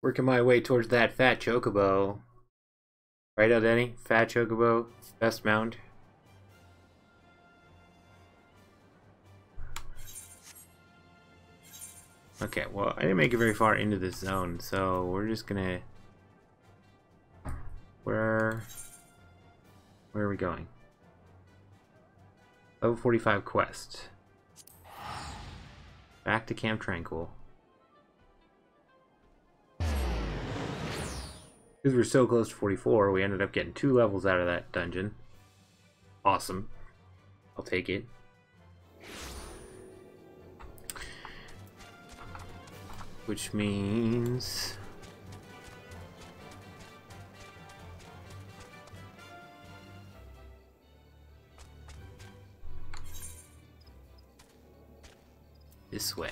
Working my way towards that fat chocobo. Right, Denny? Fat chocobo, best mount. Okay, well, I didn't make it very far into this zone, so we're just gonna... Where are we going? Level 45 quest. Back to Camp Tranquil. Because we're so close to 44, we ended up getting 2 levels out of that dungeon. Awesome. I'll take it. Which means... this way.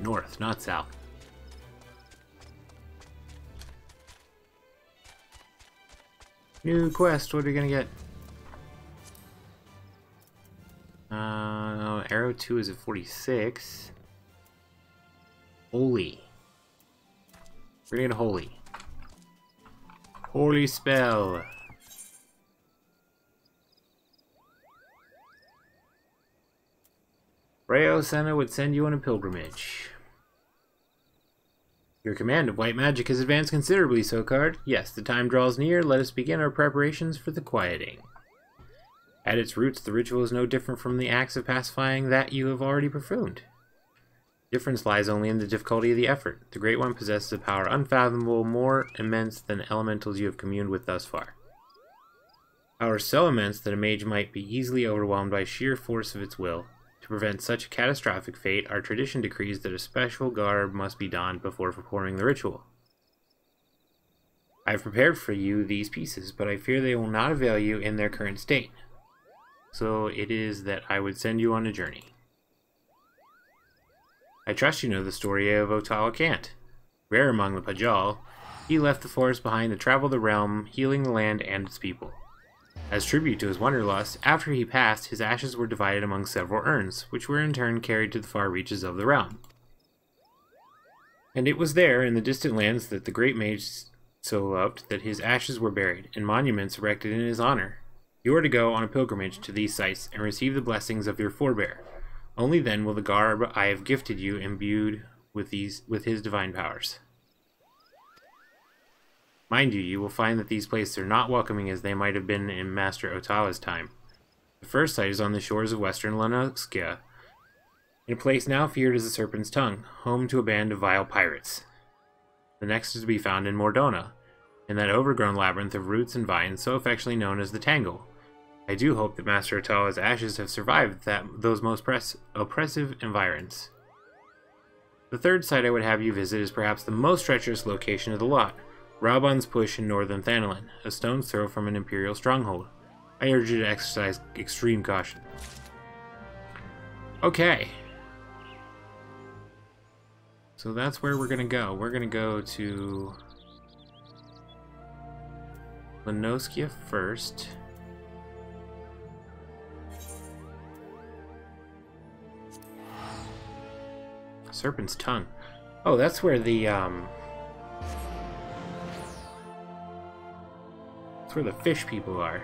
North, not south. New quest, what are we gonna get? Arrow 2 is at 46. Holy. We're gonna get holy. Holy spell. Rayo Senna would send you on a pilgrimage. Your command of white magic has advanced considerably, Sokard. Yes, the time draws near. Let us begin our preparations for the quieting. At its roots, the ritual is no different from the acts of pacifying that you have already performed. Difference lies only in the difficulty of the effort. The Great One possesses a power unfathomable, more immense than the elementals you have communed with thus far. Power so immense that a mage might be easily overwhelmed by sheer force of its will. To prevent such a catastrophic fate, our tradition decrees that a special garb must be donned before performing the ritual. I have prepared for you these pieces, but I fear they will not avail you in their current state. So it is that I would send you on a journey. I trust you know the story of Otawa Kant. Rare among the Pajal, he left the forest behind to travel the realm, healing the land and its people. As tribute to his wanderlust, after he passed, his ashes were divided among several urns, which were in turn carried to the far reaches of the realm. And it was there, in the distant lands, that the great mage so loved that his ashes were buried, and monuments erected in his honor. You are to go on a pilgrimage to these sites and receive the blessings of your forebear. Only then will the garb I have gifted you imbued with his divine powers. Mind you, you will find that these places are not welcoming as they might have been in Master Otawa's time. The first site is on the shores of western Lanoxia, in a place now feared as the Serpent's Tongue, home to a band of vile pirates. The next is to be found in Mordona, in that overgrown labyrinth of roots and vines so affectionately known as the Tangle. I do hope that Master Otawa's ashes have survived those most oppressive environs. The third site I would have you visit is perhaps the most treacherous location of the lot, Raban's Push in northern Thanalin, a stone's throw from an Imperial stronghold. I urge you to exercise extreme caution. Okay. So that's where we're gonna go. We're gonna go to Lanoxia first. Serpent's Tongue. Oh, that's where the that's where the fish people are.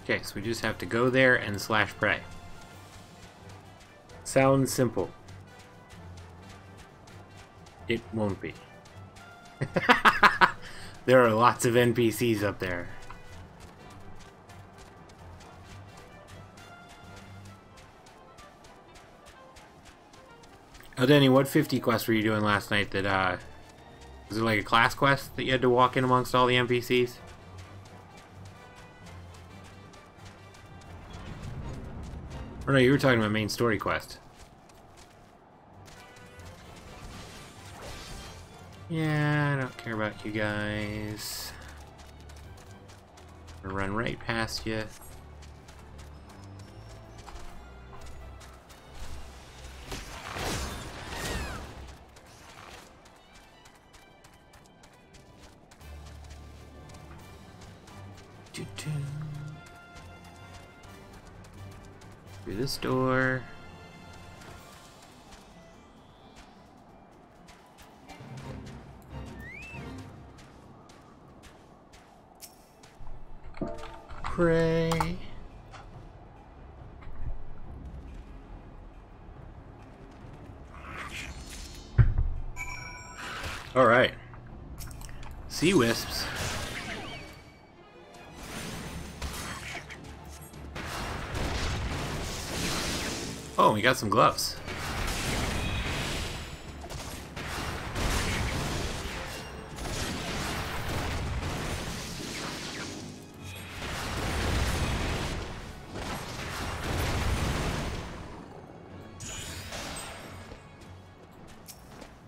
Okay, so we just have to go there and slash prey. Sounds simple. It won't be. There are lots of NPCs up there. Oh, Denny, what 50 quest were you doing last night that, was it like a class quest that you had to walk in amongst all the NPCs? Or no, you were talking about main story quest. Yeah, I don't care about you guys. I'm gonna run right past you. Through this door. Pray. Alright. Sea wisps. Oh, we got some gloves.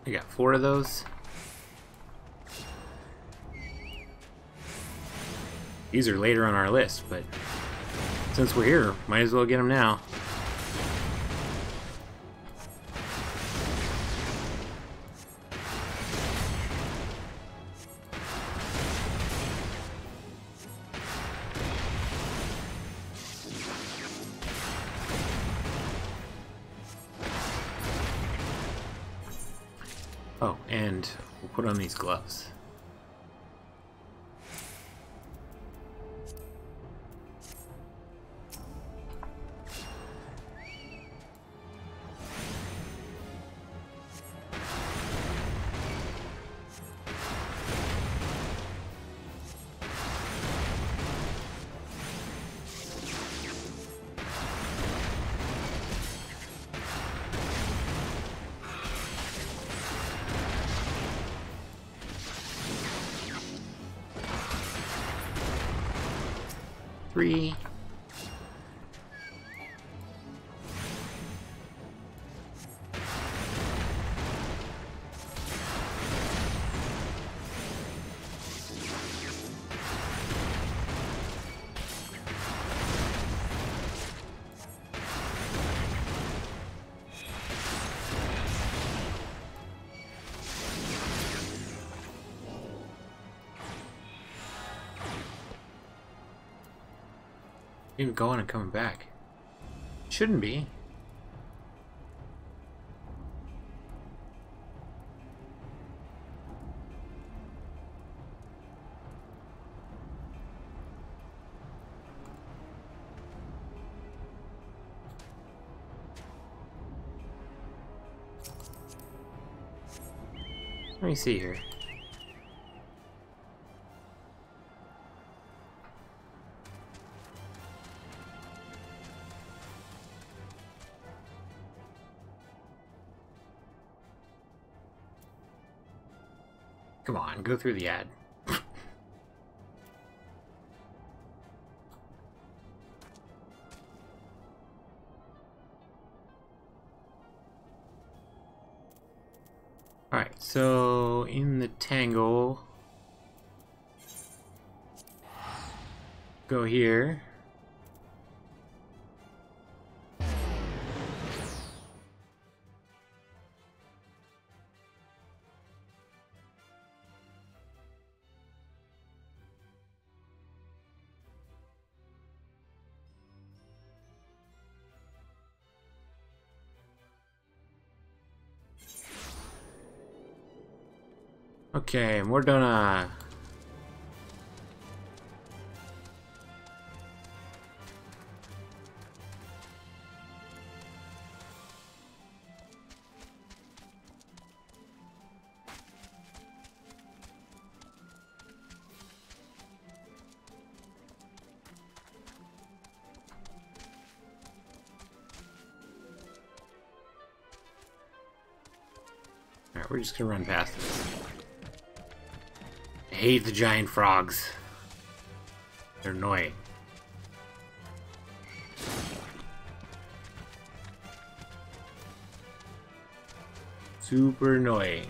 We got 4 of those. These are later on our list, but since we're here, might as well get them now. Oh, and we'll put on these gloves. Three. Even going and coming back. Shouldn't be. Let me see here. Come on, go through the ad. Alright, so in the tangle, go here. Okay, we're done. Alright, we're just gonna run past this. I hate the giant frogs. They're annoying. Super annoying.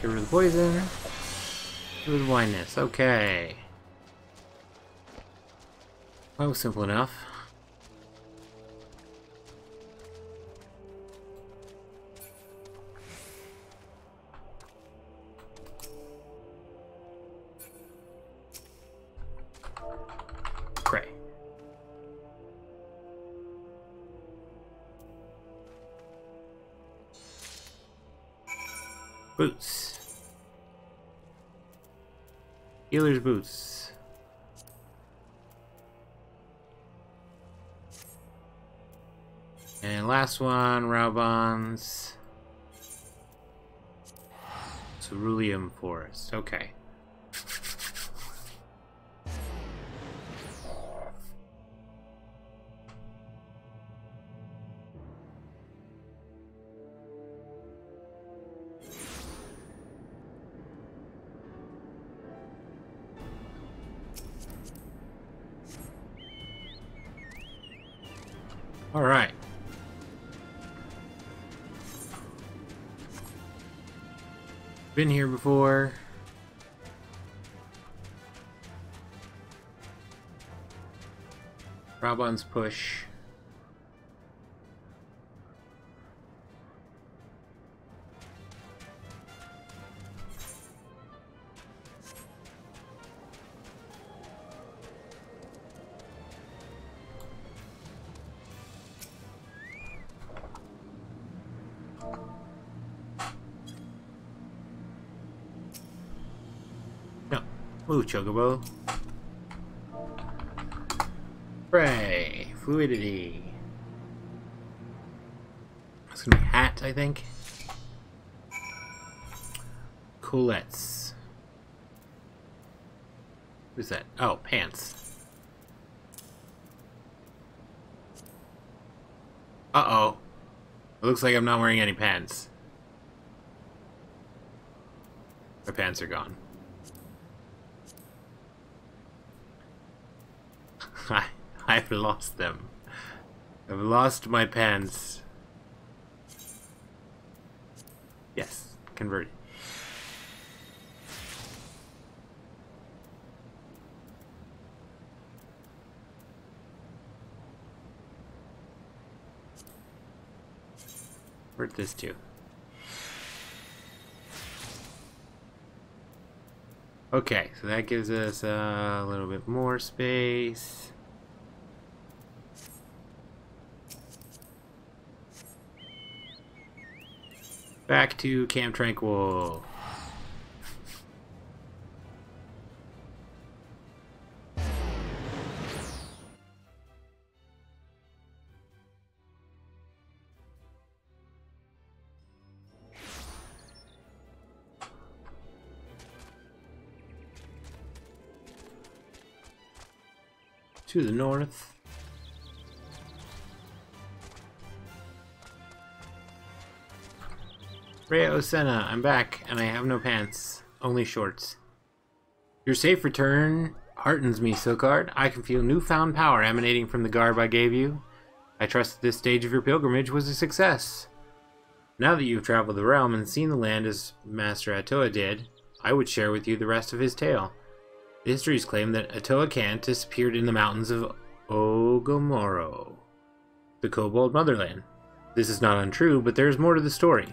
Get rid of the poison. Get rid of the blindness. Okay. Oh, simple enough. Pray. Boots. Healer's boots. And last one, Raubon's Cerulean Forest. Okay. All right. Been here before. Raubon's push. Ooh, Chocobo. Spray. Fluidity. It's gonna be hat, I think. Coulettes. Who's that? Oh, pants. Uh-oh. It looks like I'm not wearing any pants. My pants are gone. I've lost them. I've lost my pants. Yes, converted. Where'd this to? Okay, so that gives us a little bit more space. Back to Camp Tranquil. To the north. Rhea Osena, I'm back, and I have no pants, only shorts. Your safe return heartens me, Silkard. I can feel newfound power emanating from the garb I gave you. I trust that this stage of your pilgrimage was a success. Now that you've traveled the realm and seen the land as Master Atoa did, I would share with you the rest of his tale. The histories claim that Atoa Kant disappeared in the mountains of Ogomoro, the Kobold motherland. This is not untrue, but there is more to the story.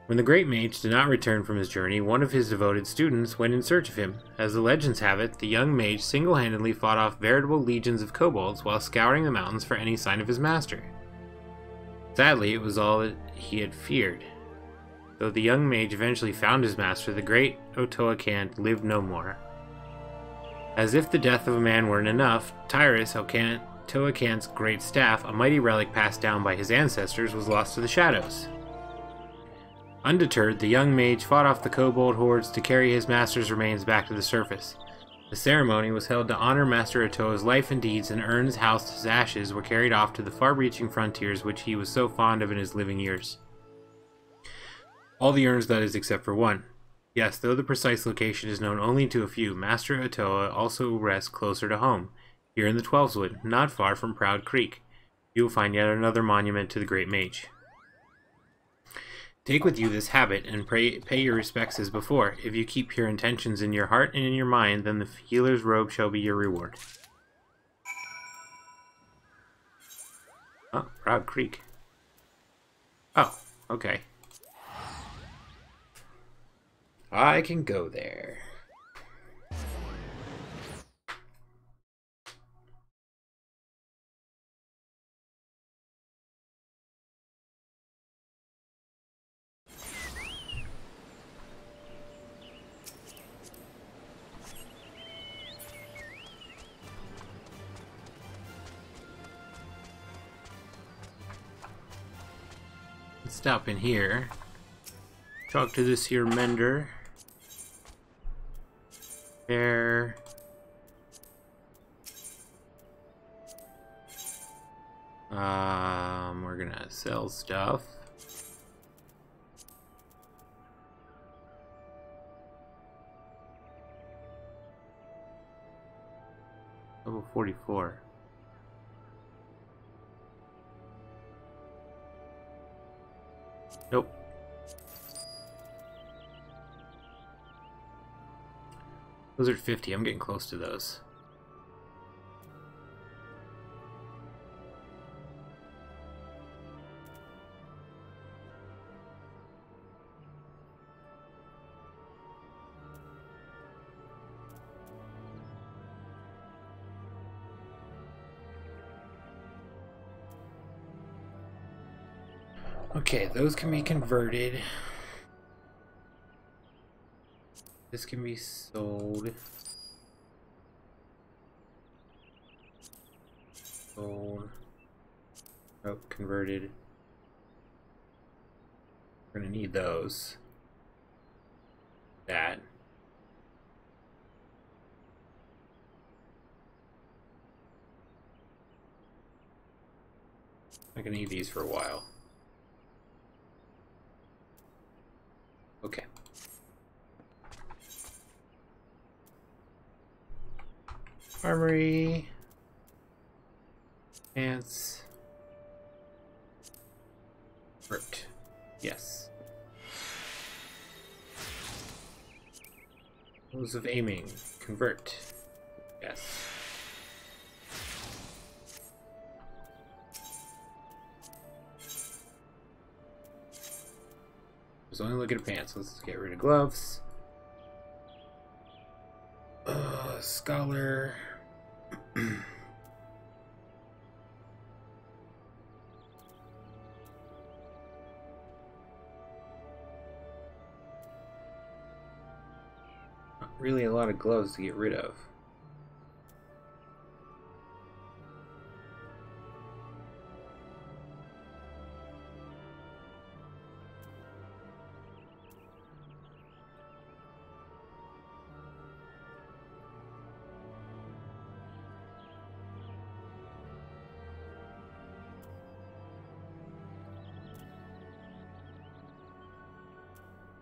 When the great mage did not return from his journey, one of his devoted students went in search of him. As the legends have it, the young mage single-handedly fought off veritable legions of kobolds while scouring the mountains for any sign of his master. Sadly, it was all that he had feared. Though the young mage eventually found his master, the great Atoa Kant lived no more. As if the death of a man weren't enough, Tyrus, Atoa Kant's great staff, a mighty relic passed down by his ancestors, was lost to the shadows. Undeterred, the young mage fought off the kobold hordes to carry his master's remains back to the surface. The ceremony was held to honor Master Atoa's life and deeds, and urns housed his ashes were carried off to the far-reaching frontiers which he was so fond of in his living years. All the urns, that is, except for one. Yes, though the precise location is known only to a few, Master Atoa also rests closer to home, here in the Twelveswood, not far from Proud Creek. You will find yet another monument to the great mage. Take with you this habit and pay your respects as before. If you keep pure intentions in your heart and in your mind, then the healer's robe shall be your reward. Oh, Proud Creek. Oh, okay. I can go there. Let's stop in here. Talk to this here mender. There. We're gonna sell stuff. Level 44. Nope. Those are 50. I'm getting close to those. Okay, those can be converted. This can be sold. Sold. Oh, converted. We're gonna need those. That. I'm gonna need these for a while. Okay. Armory. Pants. Hurt. Yes. Rules of aiming. Convert. Yes. I was only looking at pants. Let's get rid of gloves. Scholar. Not really a lot of gloves to get rid of.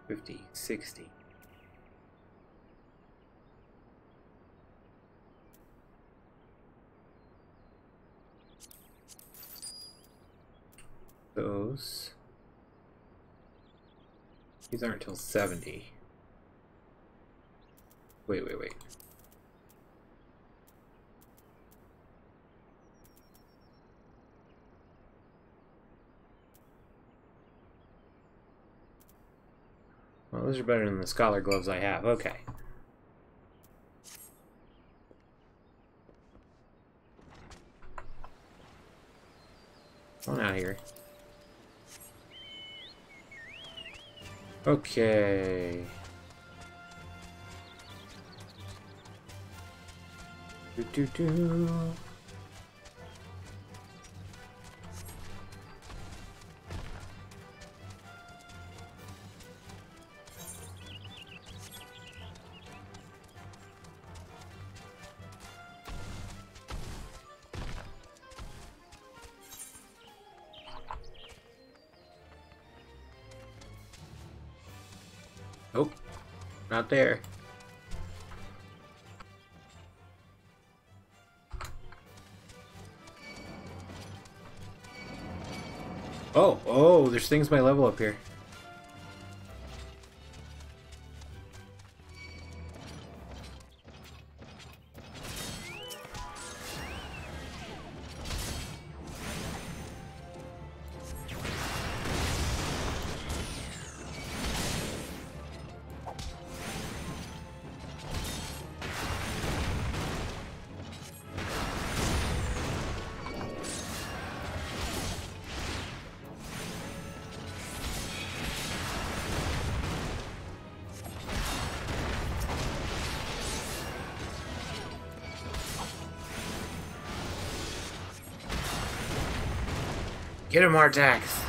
$50, $60. Those. These aren't till 70. Wait. Well, those are better than the scholar gloves I have. Okay. Come on out here. Okay. Do. Nope, not there. Oh, there's things by level up here. Get him, Artax!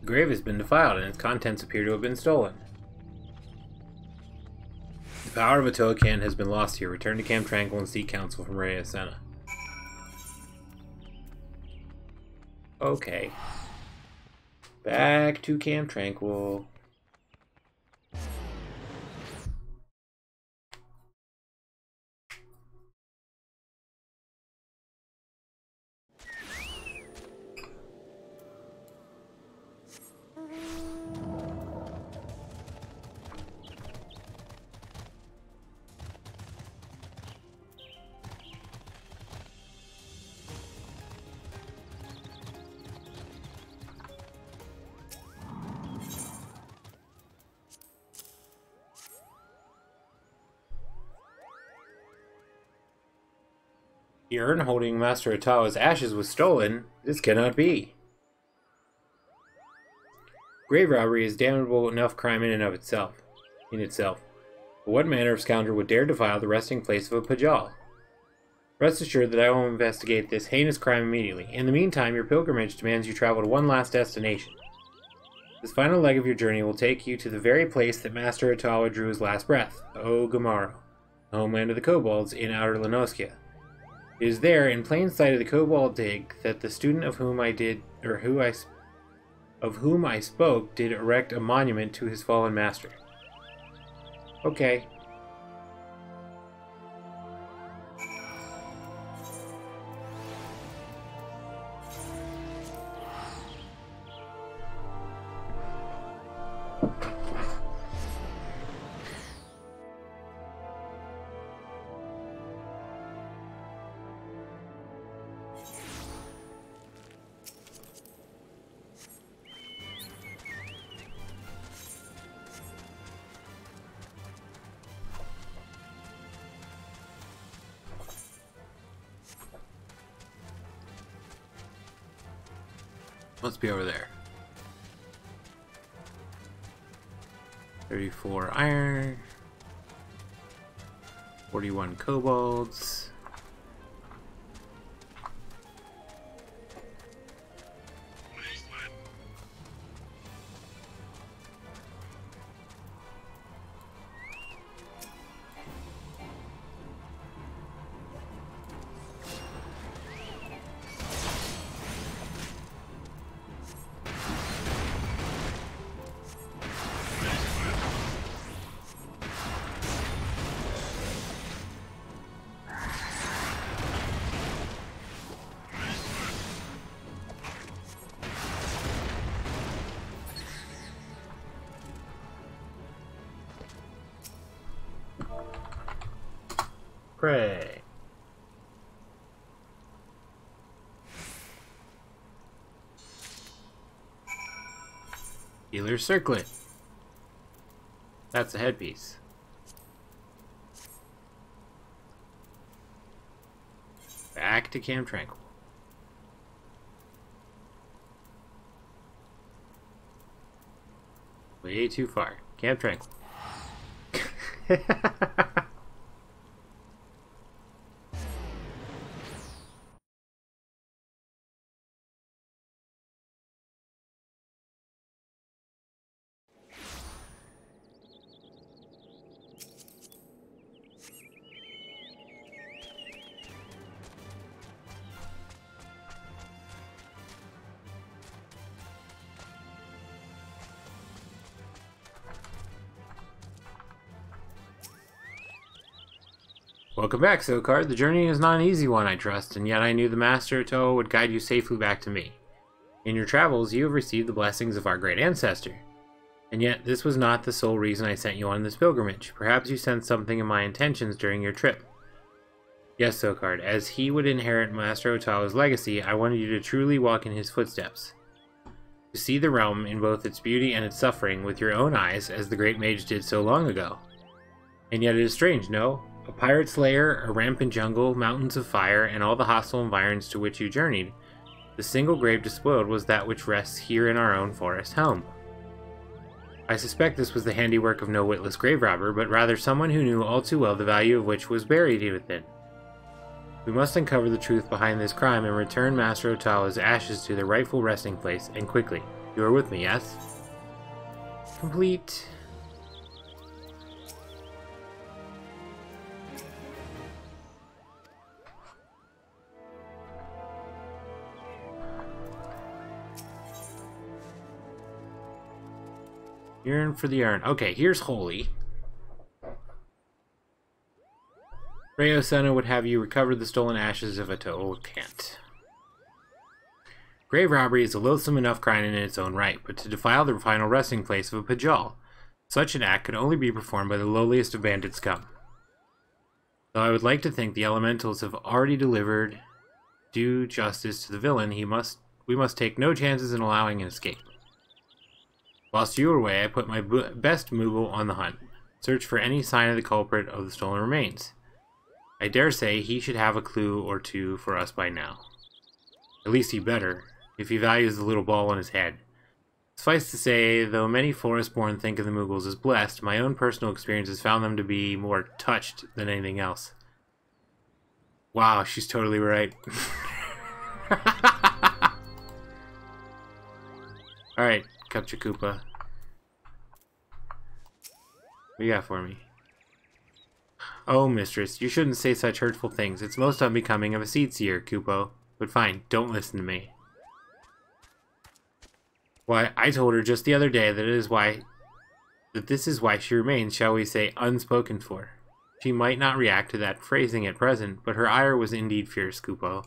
The grave has been defiled, and its contents appear to have been stolen. The power of a Toacan has been lost here. Return to Camp Tranquil and seek counsel from Rhea Senna. Okay. Back to Camp Tranquil. The urn holding Master Otawa's ashes was stolen. This cannot be. Grave robbery is damnable enough crime in and of itself. But what manner of scoundrel would dare defile the resting place of a Pajal? Rest assured that I will investigate this heinous crime immediately. In the meantime, your pilgrimage demands you travel to one last destination. This final leg of your journey will take you to the very place that Master Otawa drew his last breath, Ogamaro, the homeland of the kobolds in Outer Lenoskia. It is there, in plain sight of the kobold dig, that the student of whom I spoke did erect a monument to his fallen master. Okay. Must be over there. 34 iron. 41 kobolds. Pray. Healer's circlet. That's a headpiece. Back to Camp Tranquil. Way too far. Camp Tranquil. Welcome back, Sokard. The journey is not an easy one, I trust, and yet I knew the Master Otawa would guide you safely back to me. In your travels, you have received the blessings of our great ancestor. And yet, this was not the sole reason I sent you on this pilgrimage. Perhaps you sensed something in my intentions during your trip. Yes, Sokard, as he would inherit Master Otawa's legacy, I wanted you to truly walk in his footsteps. To see the realm in both its beauty and its suffering with your own eyes, as the great mage did so long ago. And yet it is strange, no? A pirate's lair, a rampant jungle, mountains of fire, and all the hostile environs to which you journeyed. The single grave despoiled was that which rests here in our own forest home. I suspect this was the handiwork of no witless grave robber, but rather someone who knew all too well the value of which was buried within. We must uncover the truth behind this crime and return Master Otawa's ashes to their rightful resting place, and quickly. You are with me, yes? Complete. Yearn for the urn. Okay, here's Holy. Rayosena would have you recover the stolen ashes of Otawa can't. Grave robbery is a loathsome enough crime in its own right, but to defile the final resting place of a Pajal, such an act could only be performed by the lowliest of bandit scum. Though I would like to think the elementals have already delivered due justice to the villain, we must take no chances in allowing an escape. Whilst you were away, I put my best Moogle on the hunt. Search for any sign of the culprit of the stolen remains. I dare say he should have a clue or two for us by now. At least he better, if he values the little ball on his head. Suffice to say, though many forest-born think of the Moogles as blessed, my own personal experience has found them to be more touched than anything else. Wow, she's totally right. Alright, Cupcha-Koopa. What you got for me? Oh, mistress, you shouldn't say such hurtful things. It's most unbecoming of a seed seer, Kupo. But fine, don't listen to me. Why, I told her just the other day that this is why she remains, shall we say, unspoken for. She might not react to that phrasing at present, but her ire was indeed fierce, Kupo.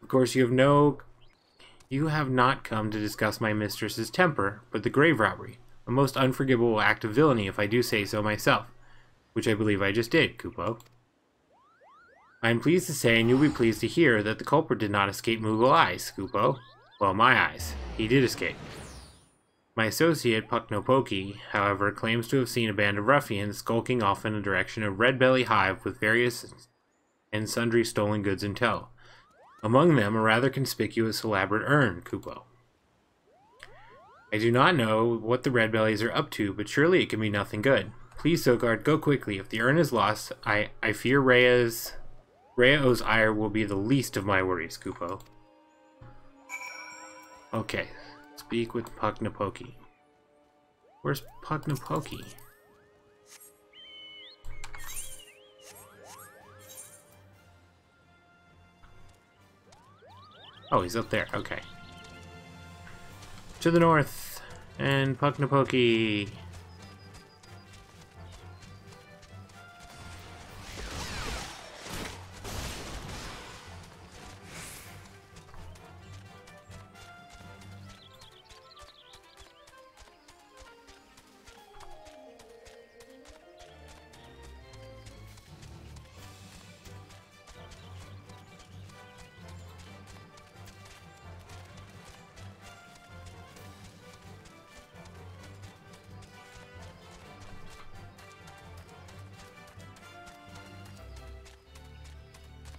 Of course, you have not come to discuss my mistress's temper, but the grave robbery, a most unforgivable act of villainy if I do say so myself, which I believe I just did, Kupo. I am pleased to say, and you'll be pleased to hear, that the culprit did not escape Moogle eyes, Kupo. Well, my eyes. He did escape. My associate, Pucknopoki, however, claims to have seen a band of ruffians skulking off in the direction of Red Belly Hive with various and sundry stolen goods in tow. Among them, a rather conspicuous elaborate urn, Kupo. I do not know what the Red Bellies are up to, but surely it can be nothing good. Please, Sogard, go quickly. If the urn is lost, I fear Rhea's ire will be the least of my worries, Kupo. Okay, speak with Pucknopoki. Where's Pucknopoki? Oh, he's up there. Okay. To the north. And Pucknopoki.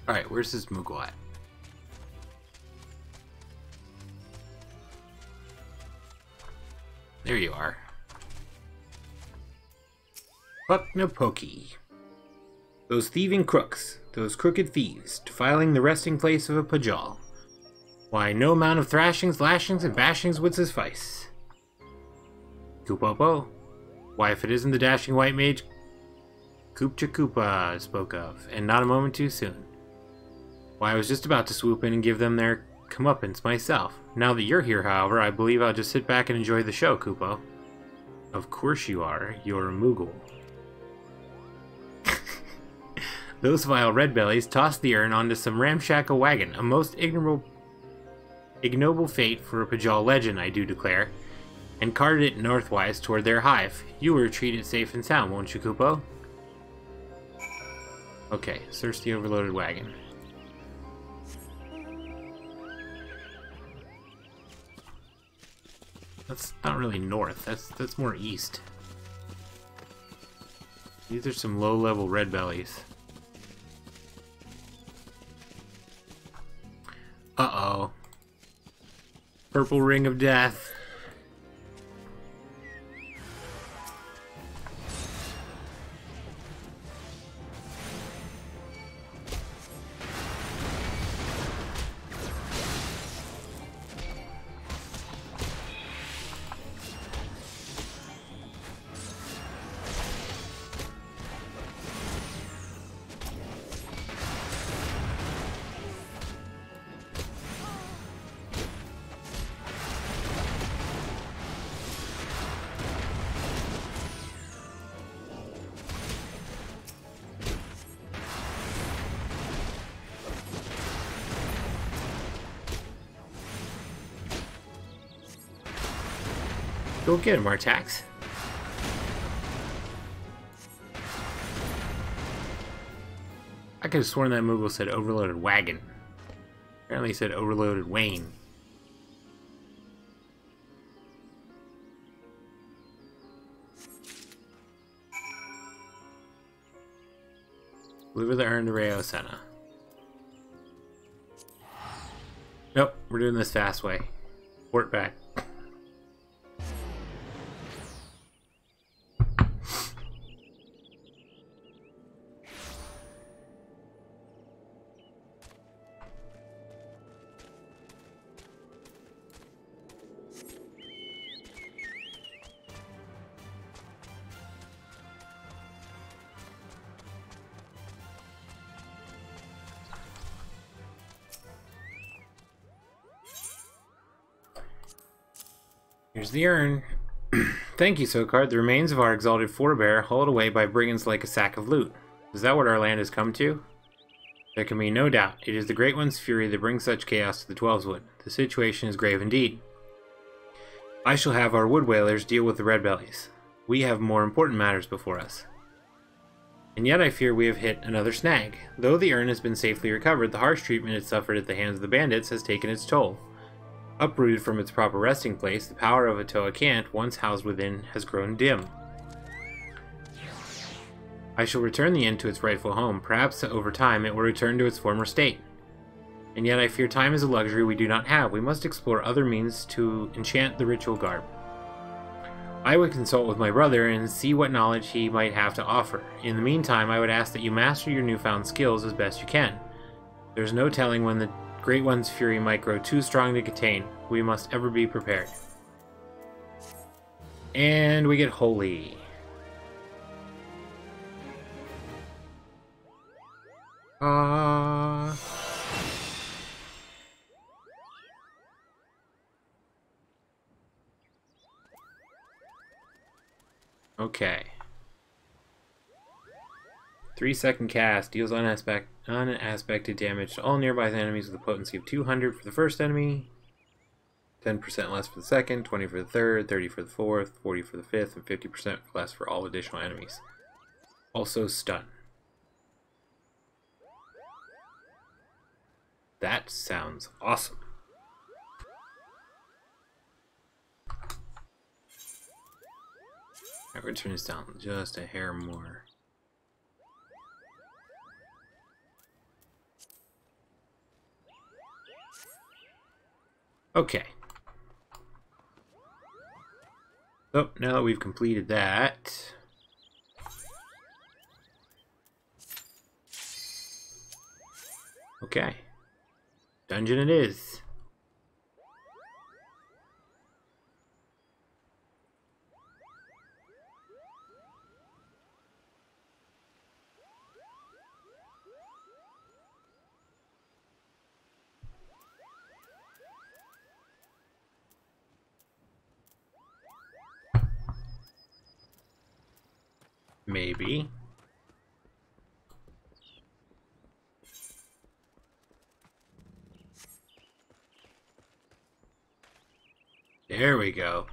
Alright, where's this Moogle at? There you are. Pucknopoki. Those thieving crooks, those crooked thieves, defiling the resting place of a Pajal. Why, no amount of thrashings, lashings, and bashings would suffice. Koopopo. Why, if it isn't the dashing white mage Cupcha-Koopa spoke of, and not a moment too soon. Why, I was just about to swoop in and give them their comeuppance myself. Now that you're here, however, I believe I'll just sit back and enjoy the show, Kupo. Of course you are. You're a Moogle. Those vile red bellies tossed the urn onto some ramshackle wagon, a most ignoble fate for a Pajal legend, I do declare, and carted it northwise toward their hive. You will retreat it safe and sound, won't you, Kupo? Okay, search the overloaded wagon. That's not really north. That's more east. These are some low-level red bellies. Uh-oh. Purple ring of death. Go get him, Artax. I could have sworn that Moogle said overloaded wagon. Apparently he said overloaded Wayne. Deliver the urn to Reo Senna. Nope, we're doing this fast way. Port back. Here's the urn. Thank you, Sokard. The remains of our exalted forebear, hauled away by brigands like a sack of loot. Is that what our land has come to? There can be no doubt. It is the Great One's fury that brings such chaos to the Twelveswood. The situation is grave indeed. I shall have our wood whalers deal with the red bellies. We have more important matters before us. And yet I fear we have hit another snag. Though the urn has been safely recovered, the harsh treatment it suffered at the hands of the bandits has taken its toll. Uprooted from its proper resting place, the power of Atoa Cant, once housed within, has grown dim. I shall return the inn to its rightful home. Perhaps over time it will return to its former state. And yet I fear time is a luxury we do not have. We must explore other means to enchant the ritual garb. I would consult with my brother and see what knowledge he might have to offer. In the meantime, I would ask that you master your newfound skills as best you can. There's no telling when the Great One's fury might grow too strong to contain. We must ever be prepared. And we get holy. Okay. 3-second cast deals unaspected damage to all nearby enemies with a potency of 200 for the first enemy, 10% less for the second, 20 for the third, 30 for the fourth, 40 for the fifth, and 50% less for all additional enemies. Also stun. That sounds awesome. I'm going to turn this down just a hair more. Okay. So, now that we've completed that, okay. Dungeon it is. Maybe. There we go.